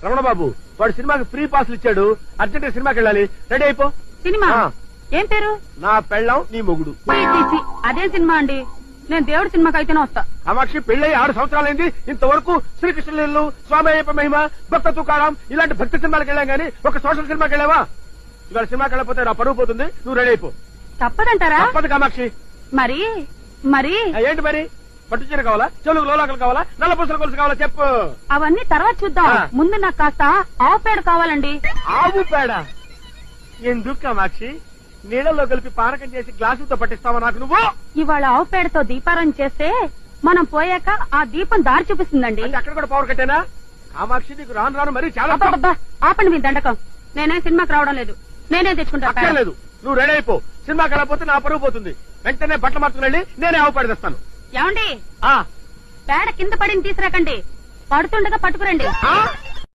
రమణ బాబు వాడు సినిమాకి ఫ్రీ పాస్లు ఇచ్చాడు, అర్జెంట్ సినిమాకి వెళ్ళాలి, రెడీ అయిపో. సినిమా ఏం పేరు? నా పెళ్ళం నీ మొగుడు. అదే సినిమా అండి, నేను దేవుడి సినిమాకి అయితేనే వస్తా. కామాక్షి పెళ్ళై 6 సంవత్సరాలైంది, ఇంతవరకు శ్రీకృష్ణలీలు, స్వామి అయ్యప్ప మహిమ, భక్త తుకారాం ఇలాంటి భక్తి సినిమాలకు వెళ్ళాం గానీ ఒక సోషల్ సినిమాకి వెళ్ళావా? ఇవాళ సినిమాకి వెళ్ళకపోతే నా పరువు పోతుంది, నువ్వు రెడీ అయిపో. తప్పదంటారా? తప్పదు కామాక్షి. మరి మరి ఏంటి మరి? పట్టు చీర కావాలా, చెలుగు లోలాకలు కావాలా, నల్ల పూసల గొలుసు కావాలా చెప్పు. అవన్నీ తర్వాత చూద్దాం, ముందు నాకు కాస్త ఆవు పేడ కావాలండి. ఆవు పేడ ఎందుకు కామాక్షి? నీళ్ళలో కలిపి పానకం చేసి గ్లాసులతో పట్టిస్తావా నాకు నువ్వు? ఇవాళ ఆవు పేడతో దీపారం చేస్తే మనం పోయాక ఆ దీపం దారి చూపిస్తుందండి. అక్కడ కూడా పవర్ కట్టేనా? కామాక్షి నీకు రాను రాను మరి చాలా. ఆపండి మీ దండకం, నేనే సినిమాకి రావడం లేదు, నేనే తెచ్చుకుంటా. లేదు నువ్వు రెడీ అయిపో, సినిమాకి వెళ్ళకపోతే నా పరువు పోతుంది. వెంటనే బట్టలు మార్చుకుని నేనే ఆవు పేడ తెస్తాను. ఏమండి పేడ కింద పడిని తీసుకురాకండి, పడుతుండగా పట్టుకురండి.